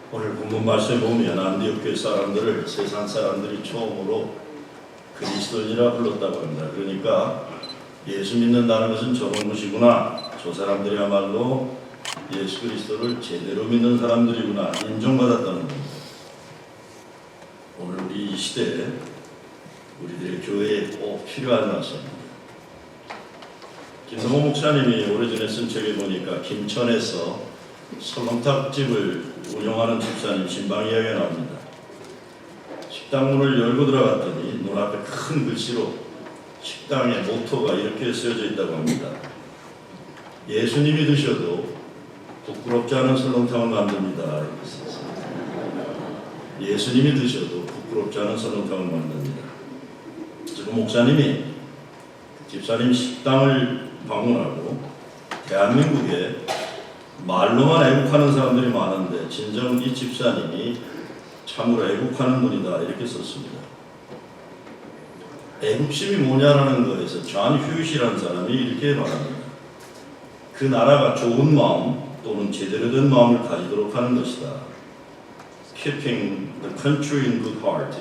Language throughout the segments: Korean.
오늘 본문 말씀에 보면 안디옥 교회 사람들을 세상 사람들이 처음으로 그리스도인이라 불렀다고 합니다. 그러니까 예수 믿는다는 것은 저런 것이구나, 저 사람들이야말로 예수 그리스도를 제대로 믿는 사람들이구나 인정받았다는 겁니다. 오늘 우리 이 시대에 우리들의 교회에 꼭 필요한 말씀입니다. 김성호 목사님이 오래전에 쓴 책에 보니까 김천에서 설렁탕집을 운영하는 집사님 신방 이야기가 나옵니다. 식당문을 열고 들어갔더니 눈앞에 큰 글씨로 식당의 모토가 이렇게 쓰여져 있다고 합니다. 예수님이 드셔도 부끄럽지 않은 설렁탕을 만듭니다. 이렇게 썼어요. 예수님이 드셔도 부끄럽지 않은 설렁탕을 만듭니다. 지금 목사님이 집사님 식당을 방문하고 대한민국에 말로만 애국하는 사람들이 많은데 진정 이 집사님이 참으로 애국하는 분이다 이렇게 썼습니다. 애국심이 뭐냐라는 거에서 존 휴잇이라는 사람이 이렇게 말합니다. 그 나라가 좋은 마음 또는 제대로 된 마음을 가지도록 하는 것이다. Keeping the country in good heart.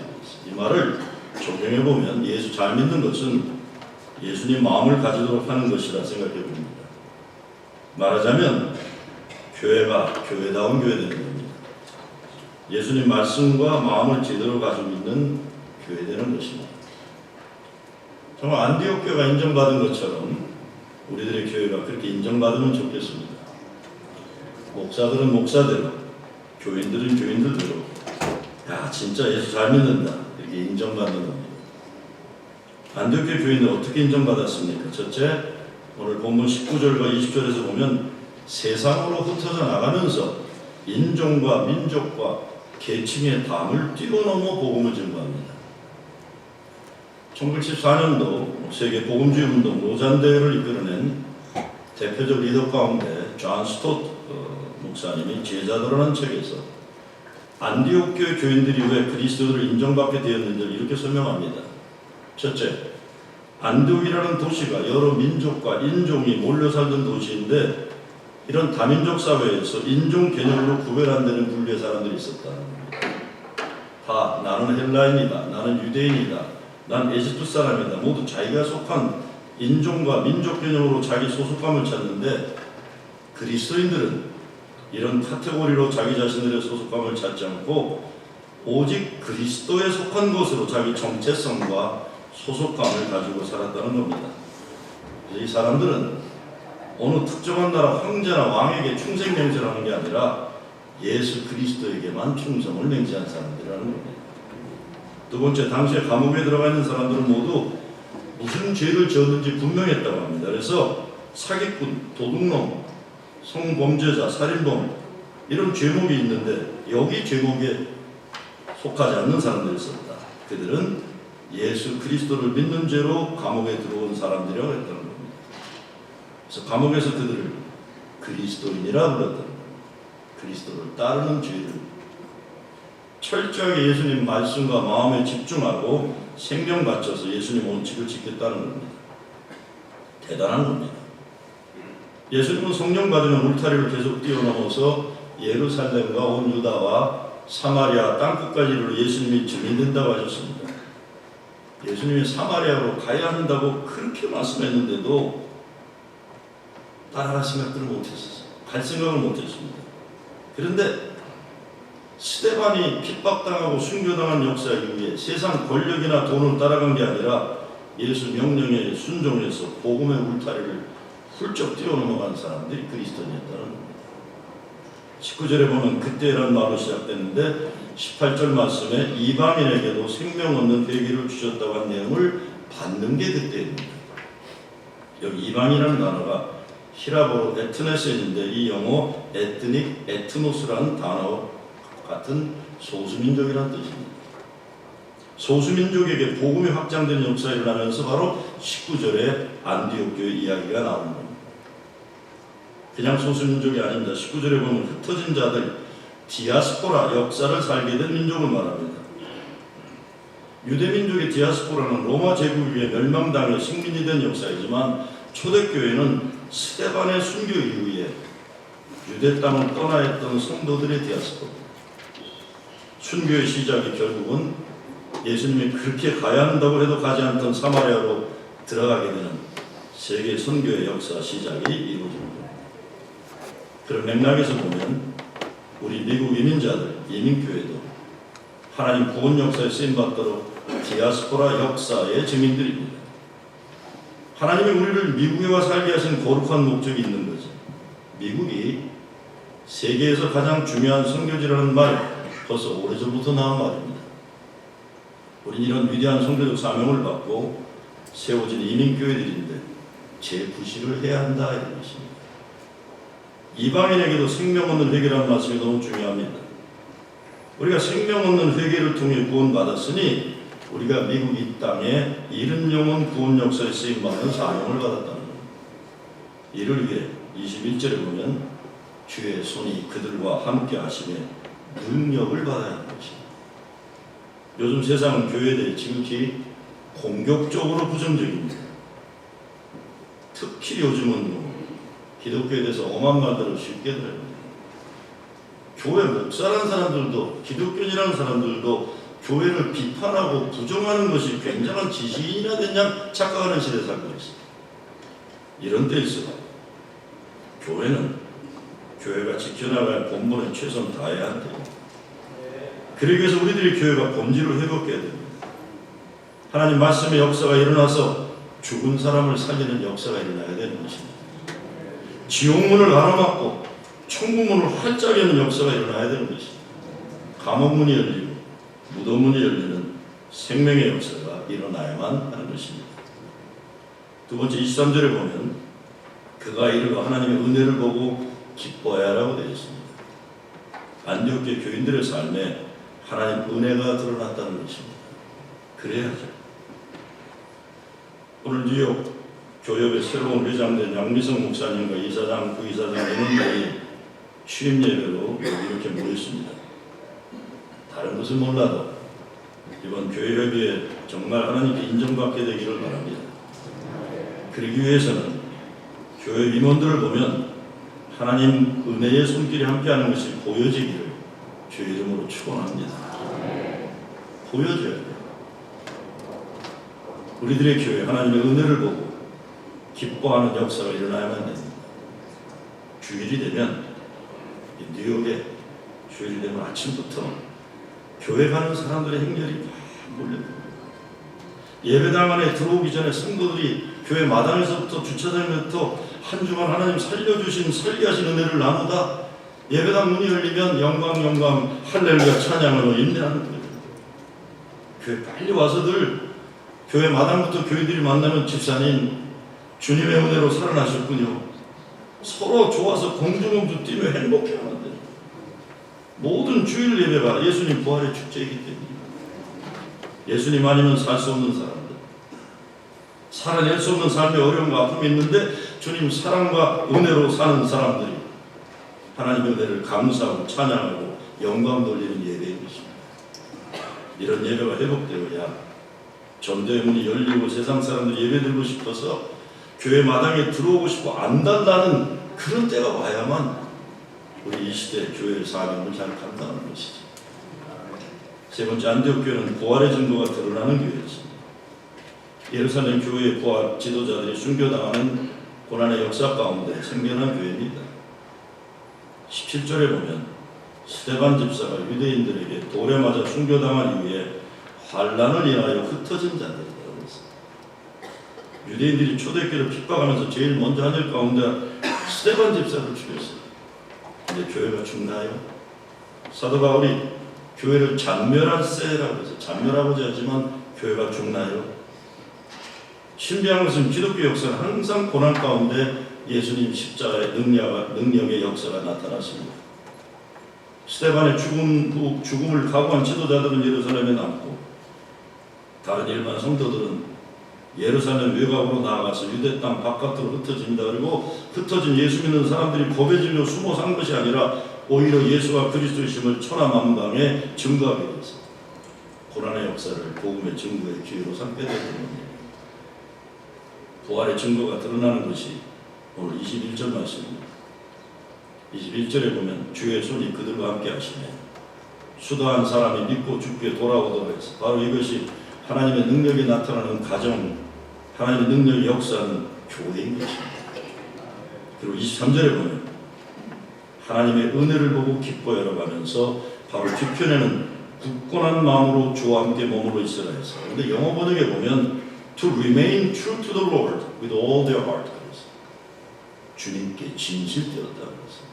이 말을 적용해보면 예수 잘 믿는 것은 예수님 마음을 가지도록 하는 것이라 생각해봅니다. 말하자면 교회가 교회다운 교회 되는 겁니다. 예수님 말씀과 마음을 제대로 가지고 있는 교회 되는 것입니다. 정말 안디옥 교회가 인정받은 것처럼 우리들의 교회가 그렇게 인정받으면 좋겠습니다. 목사들은 목사대로, 교인들은 교인들대로 야 진짜 예수 잘 믿는다 이렇게 인정받는 겁니다. 안디옥 교회 교인들 어떻게 인정받았습니까? 첫째, 오늘 본문 19절과 20절에서 보면 세상으로 흩어져 나가면서 인종과 민족과 계층의 담을 뛰어넘어 복음을 증거합니다. 1914년도 세계 복음주의 운동 로잔대회를 이끌어낸 대표적 리더 가운데 존 스토트 목사님이 제자도라는 책에서 안디옥 교회 교인들이 왜 그리스도를 인정받게 되었는지를 이렇게 설명합니다. 첫째, 안디옥이라는 도시가 여러 민족과 인종이 몰려 살던 도시인데 이런 다민족 사회에서 인종 개념으로 구별 안 되는 분류의 사람들이 있었다는 겁니다. 다 나는 헬라인이다, 나는 유대인이다, 난 에집트 사람이다. 모두 자기가 속한 인종과 민족 개념으로 자기 소속감을 찾는데 그리스도인들은 이런 카테고리로 자기 자신들의 소속감을 찾지 않고 오직 그리스도에 속한 것으로 자기 정체성과 소속감을 가지고 살았다는 겁니다. 이 사람들은 어느 특정한 나라 황제나 왕에게 충성 맹세를 하는 게 아니라 예수 그리스도에게만 충성을 맹세한 사람들이라는 겁니다. 두 번째, 당시에 감옥에 들어가 있는 사람들은 모두 무슨 죄를 지었는지 분명했다고 합니다. 그래서 사기꾼, 도둑놈, 성범죄자, 살인범 이런 죄목이 있는데 여기 죄목에 속하지 않는 사람들이 있었다. 그들은 예수 그리스도를 믿는 죄로 감옥에 들어온 사람들이라고 했다는 겁니다. 그래서 감옥에서 그들을 그리스도인이라 불렀다는 겁니다. 그리스도를 따르는 죄를 철저하게 예수님 말씀과 마음에 집중하고 생명 바쳐서 예수님 원칙을 지켰다는 겁니다. 대단한 겁니다. 예수님은 성령 받으면 울타리를 계속 뛰어넘어서 예루살렘과 온 유다와 사마리아 땅끝까지 이르러 예수님이 증인된다고 하셨습니다. 예수님이 사마리아로 가야 한다고 그렇게 말씀했는데도 따라갈 생각들을 못했었어요. 갈 생각을 못했습니다. 그런데 스데반이 핍박당하고 순교당한 역사 이후에 세상 권력이나 돈을 따라간 게 아니라 예수 명령에 순종해서 복음의 울타리를 훌쩍 뛰어넘어간 사람들이 그리스도인이었다는 겁니다. 19절에 보면 그때라는 말로 시작됐는데 18절 말씀에 이방인에게도 생명 얻는 계기를 주셨다고 한 내용을 받는 게 그때입니다. 여기 이방인이라는 단어가 히라보로 에트네센인데 이 영어 에트닉, 에트노스라는 단어 같은 소수민족이라는 뜻입니다. 소수민족에게 복음이 확장된 역사가 일어나면서 바로 19절에 안디옥 교회 이야기가 나오는 겁니다. 그냥 소수민족이 아닙니다. 19절에 보면 흩어진 자들, 디아스포라, 역사를 살게 된 민족을 말합니다. 유대민족의 디아스포라는 로마 제국 위에 멸망당해 식민이 된 역사이지만 초대교회는 스데반의 순교 이후에 유대 땅을 떠나 있던 성도들의 디아스포라, 순교의 시작이 결국은 예수님이 그렇게 가야 한다고 해도 가지 않던 사마리아로 들어가게 되는 세계 선교의 역사 시작이 이루어집니다. 그런 맥락에서 보면 우리 미국 이민자들, 이민교회도 하나님 구원 역사에 쓰임받도록 디아스포라 역사의 증인들입니다. 하나님이 우리를 미국에 와 살게 하신 거룩한 목적이 있는 거죠. 미국이 세계에서 가장 중요한 선교지라는 말 벌써 오래전부터 나온 말입니다. 우린 이런 위대한 선교적 사명을 받고 세워진 이민교회들인데 재부시를 해야 한다 이런 것입니다. 이방인에게도 생명 얻는 회개라는 말씀이 너무 중요합니다. 우리가 생명 얻는 회개를 통해 구원받았으니 우리가 미국 이 땅에 잃은 영혼 구원 역사에 쓰임받는 사명을 받았다는 겁니다. 이를 위해 21절에 보면 주의 손이 그들과 함께 하심에 능력을 받아야 하는 것입니다. 요즘 세상은 교회에 대해 지극히 공격적으로 부정적입니다. 특히 요즘은 기독교에 대해서 엄한 말들을 쉽게 들어요. 교회 목사라는 사람들도 기독교인이라는 사람들도 교회를 비판하고 부정하는 것이 굉장한 지식인이나 됐냐 착각하는 시대에 살고 있습니다. 이런 때일수록 교회는 교회가 지켜나갈 본분에 최선 다해야 한대요. 그러기 위해서 우리들이 교회가 본질을 회복해야 됩니다. 하나님 말씀의 역사가 일어나서 죽은 사람을 살리는 역사가 일어나야 되는 것입니다. 지옥문을 가로막고 천국문을 활짝 여는 역사가 일어나야 되는 것입니다. 감옥문이 열리고 무덤문이 열리는 생명의 역사가 일어나야만 하는 것입니다. 두 번째 23절에 보면 그가 이르러 하나님의 은혜를 보고 기뻐해야 하라고 되어 있습니다. 안디옥교회 교인들의 삶에 하나님 은혜가 드러났다는 것입니다. 그래야죠. 오늘 뉴욕 교협의 새로운 회장된 양미성 목사님과 이사장, 부이사장 이런 분이 취임 예배로 이렇게 모였습니다. 다른 것은 몰라도 이번 교회협의회 정말 하나님께 인정받게 되기를 바랍니다. 그러기 위해서는 교회 임원들을 보면 하나님 은혜의 손길이 함께하는 것이 보여지기를 주의 이름으로 축원합니다. 보여줘야 돼요. 우리들의 교회 하나님의 은혜를 보고 기뻐하는 역사가 일어나야만 됩니다. 주일이 되면 뉴욕에 주일이 되면 아침부터 교회 가는 사람들의 행렬이 막 몰려듭니다. 예배당 안에 들어오기 전에 성도들이 교회 마당에서부터 주차장에부터 한 주간 하나님 살려주신 설계하신 은혜를 나누다 예배당 문이 열리면 영광 영광 할렐루야 찬양으로 인내하는 거예요. 교회 빨리 와서들 교회 마당부터 교회들이 만나면 집사님 주님의 은혜로 살아나셨군요. 서로 좋아서 공중음주 뛰며 행복해하면 돼요. 모든 주일 예배가 예수님 부활의 축제이기 때문입니다. 예수님 아니면 살 수 없는 사람들, 살아낼 수 없는 삶의 어려움과 아픔이 있는데 주님 사랑과 은혜로 사는 사람들이 하나님의 은혜를 감사하고 찬양하고 영광 돌리는 예배인 것입니다. 이런 예배가 회복되어야 전도의 문이 열리고 세상 사람들이 예배드리고 싶어서 교회 마당에 들어오고 싶고 안단다는 그런 때가 와야만 우리 이 시대 교회의 사명을 잘 감당하는 것이죠. 세 번째 안디옥 교회는 부활의 증거가 드러나는 교회였습니다. 예루살렘 교회의 부활 지도자들이 순교당하는 고난의 역사 가운데 생겨난 교회입니다. 17절에 보면 스데반 집사가 유대인들에게 돌에 맞아 순교당한 이후에 환난을 인하여 흩어진 자들이라고 했습니다. 유대인들이 초대교회를 핍박하면서 제일 먼저 한 일 가운데 스데반 집사를 죽였어요. 근데 교회가 죽나요? 사도 바울이 교회를 잔멸할세라고 해서 잔멸하고자 하지만 교회가 죽나요? 신비한 것은 기독교 역사는 항상 고난 가운데 예수님 십자가의 능력의 역사가 나타났습니다. 스데반의 죽음을 각오한 지도자들은 예루살렘에 남고 다른 일반 성도들은 예루살렘 외곽으로 나아가서 유대 땅 바깥으로 흩어집니다. 그리고 흩어진 예수 믿는 사람들이 겁에 질려 숨어 산 것이 아니라 오히려 예수가 그리스도이심을 천하만방에 증거하게 되었습니다. 고난의 역사를 복음의 증거의 기회로 삼게 되는 겁니다. 부활의 증거가 드러나는 것이 오늘 21절 말씀입니다. 21절에 보면 주의 손이 그들과 함께 하시네 수도한 사람이 믿고 죽게 돌아오도록 해서 바로 이것이 하나님의 능력이 나타나는 가정, 하나님의 능력의 역사는 교회인 것입니다. 그리고 23절에 보면 하나님의 은혜를 보고 기뻐하여 가면서 바로 뒤편에는 굳건한 마음으로 주와 함께 머물러 있으라 해서. 그런데 영어 번역에 보면 to remain true to the Lord with all their heart. 주님께 진실되었다 그랬어요.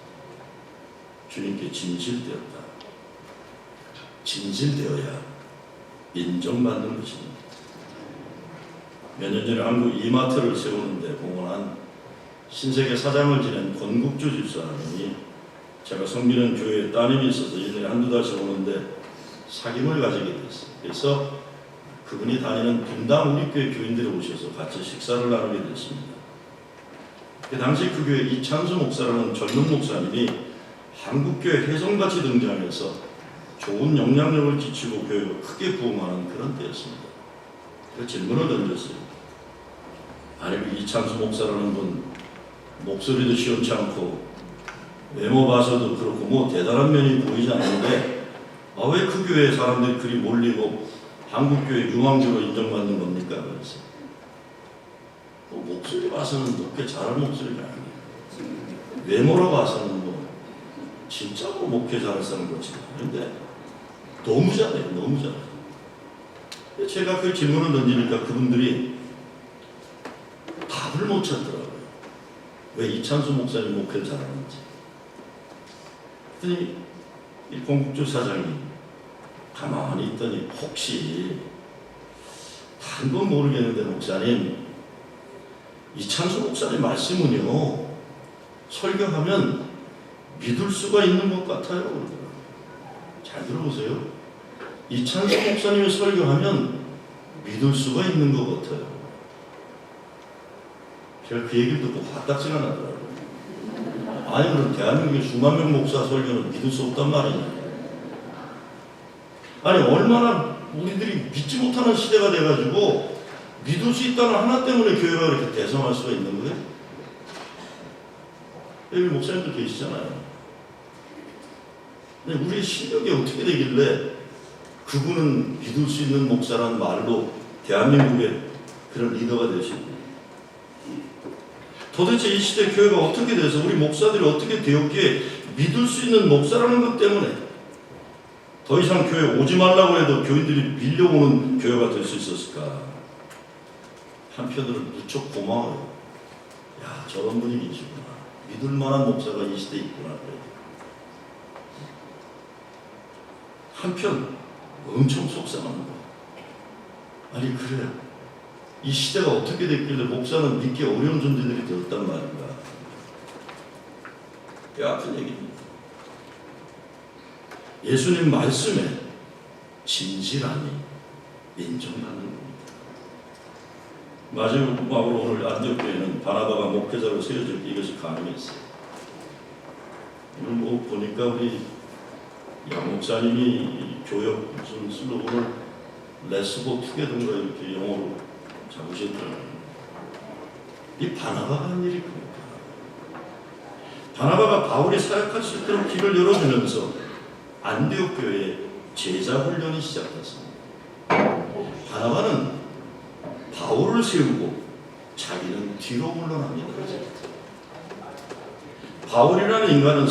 주님께 진실되었다. 진실되어야 인정받는 것입니다. 몇 년 전에 한국 이마트를 세우는데 공헌한 신세계 사장을 지낸 권국주 집사님이 제가 섬기는 교회에 따님이 있어서 1년에 한두 달씩 오는데 사귐을 가지게 됐어요. 그래서 그분이 다니는 분당 우리 교회 교인들이 오셔서 같이 식사를 나누게 됐습니다. 그 당시 그 교회 이찬수 목사라는 젊은 목사님이 한국교회 혜성같이 등장해서 좋은 영향력을 끼치고 교회가 크게 부흥하는 그런 때였습니다. 그 질문을 던졌어요. 아니 그 이찬수 목사라는 분 목소리도 시원치 않고 외모 봐서도 그렇고 뭐 대단한 면이 보이지 않는데 왜 그 교회 사람들이 그리 몰리고 한국교회 유망주로 인정받는 겁니까? 그래서 목소리 봐서는 높게 잘할 목소리가 아니에요. 외모로 봐서는 뭐 진짜 뭐 목회 잘할 사람 같지 않은데 너무 잘해요. 너무 잘해요. 제가 그 질문을 던지니까 그분들이 답을 못 찾더라고요. 왜 이찬수 목사님 목회를 잘하는지. 그랬더니 이 권국주 사장이 가만히 있더니 혹시 다른 건 모르겠는데 목사님 이찬수 목사님 말씀은요 설교하면 믿을 수가 있는 것 같아요. 그러더라고요. 잘 들어보세요. 이찬수 목사님이 설교하면 믿을 수가 있는 것 같아요. 제가 그 얘기를 듣고 화딱지가 나더라고요. 아니 그럼 대한민국의 수만 명 목사 설교는 믿을 수 없단 말이냐. 아니 얼마나 우리들이 믿지 못하는 시대가 돼가지고 믿을 수 있다는 하나 때문에 교회가 그렇게 대성할 수가 있는 거예요? 여기 목사님들 계시잖아요. 근데 우리의 실력이 어떻게 되길래 그분은 믿을 수 있는 목사라는 말로 대한민국의 그런 리더가 되시고 도대체 이 시대 교회가 어떻게 돼서 우리 목사들이 어떻게 되었기에 믿을 수 있는 목사라는 것 때문에 더 이상 교회 오지 말라고 해도 교인들이 밀려오는 교회가 될 수 있었을까? 한편으로는 무척 고마워요. 야, 저런 분이 계시구나. 믿을 만한 목사가 이 시대에 있구나. 그래. 한편 엄청 속상한 거예요. 아니 그래요. 이 시대가 어떻게 됐길래 목사는 믿기 어려운 존재들이 되었단 말인가. 꽤 아픈 얘기입니다. 예수님 말씀에 진실함이 인정받는 겁니다. 마지막으로 오늘 안디옥교회는 바나바가 목회자로 세워질 때 이것이 가능했어요. 오늘 뭐 보니까 우리 양 목사님이 교역 무슨 슬로건을 레스보 투게더인가 이렇게 영어로 잡으셨더라고요. 이 바나바가 한 일이 큽니다. 바나바가 바울이 사역할 수 있도록 길을 열어주면서 안디옥 교회에 제자 훈련이 시작됐습니다. 바나바는 바울을 세우고 자기는 뒤로 물러납니다. 바울이라는 인간은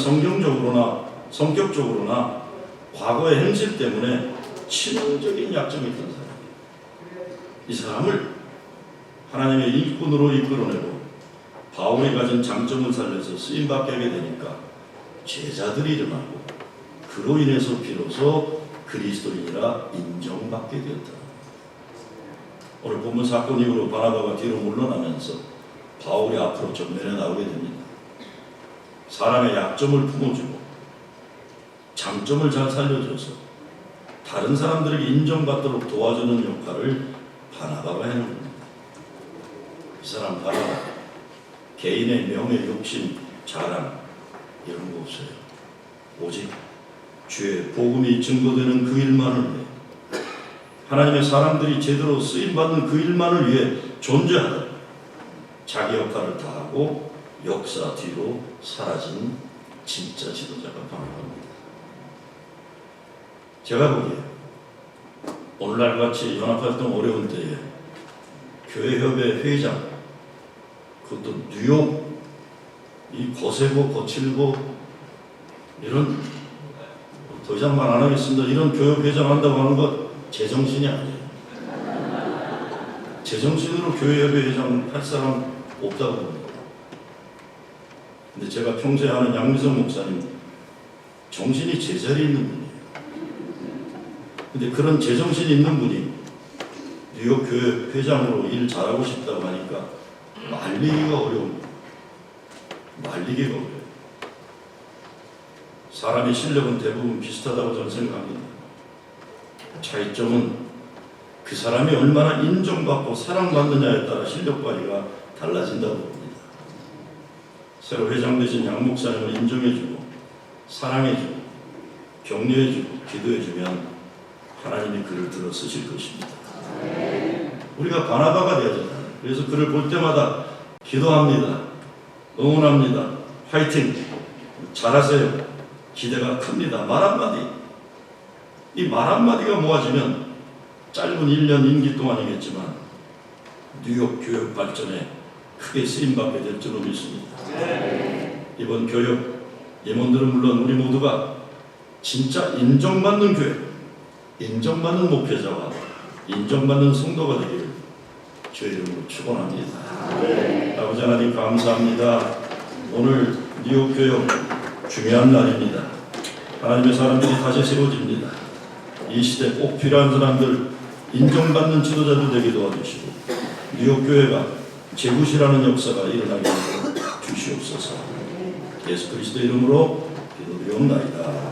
성격적으로나 과거의 행실 때문에 치명적인 약점이 있던 사람이에요. 이 사람을 하나님의 일꾼으로 이끌어내고 바울이 가진 장점을 살려서 쓰임받게 하게 되니까 제자들이 일어나고 그로 인해서 비로소 그리스도인이라 인정받게 되었다. 오늘 본문 사건 이후로 바나바가 뒤로 물러나면서 바울이 앞으로 전면에 나오게 됩니다. 사람의 약점을 품어주고 장점을 잘 살려줘서 다른 사람들에게 인정받도록 도와주는 역할을 바나바가 해놓은 겁니다. 이 사람 바나바 개인의 명예, 욕심, 자랑 이런 거 없어요. 오직 주의 복음이 증거되는 그 일만을 위해 하나님의 사람들이 제대로 쓰임받는 그 일만을 위해 존재하다 자기 역할을 다하고 역사 뒤로 사라진 진짜 지도자가 바나바입니다. 제가 보기에 오늘날 같이 연합활동 어려운 때에 교회협의 회장, 그것도 뉴욕, 이 거세고 거칠고 이런, 더 이상 말 안 하겠습니다. 이런 교회 회장 한다고 하는 것 제정신이 아니에요. 제정신으로 교회협의 회장 할 사람 없다고 봅니다. 근데 제가 평소에 아는 양미성 목사님 정신이 제자리에 있는 분이에요. 근데 그런 제정신이 있는 분이 뉴욕 교회 회장으로 일 잘하고 싶다고 하니까 말리기가 어려웁니다. 말리기가 어려워요. 사람의 실력은 대부분 비슷하다고 저는 생각합니다. 차이점은 그 사람이 얼마나 인정받고 사랑받느냐에 따라 실력 발휘가 달라진다고 봅니다. 새로 회장되신 양 목사님을 인정해주고 사랑해주고 격려해주고 기도해주면 하나님이 그를 들어 쓰실 것입니다. 우리가 바나바가 되잖아요. 그래서 그를 볼 때마다 기도합니다. 응원합니다. 화이팅! 잘하세요. 기대가 큽니다. 말 한마디. 이 말 한마디가 모아지면 짧은 1년 임기 동안이겠지만 뉴욕 교육 발전에 크게 쓰임받게 될 줄로 믿습니다. 이번 교육 임원들은 물론 우리 모두가 진짜 인정받는 교회, 인정받는 목회자와 인정받는 성도가 되기를 주의 이름으로 축원합니다. 아버지 하나님 감사합니다. 오늘 뉴욕 교육 중요한 날입니다. 하나님의 사람들이 다시 세워집니다. 이 시대 꼭 필요한 사람들, 인정받는 지도자들 되게 도와주시고 뉴욕 교회가 재구시라는 역사가 일어나게 주시옵소서. 예수 그리스도 이름으로 기도드리옵나이다.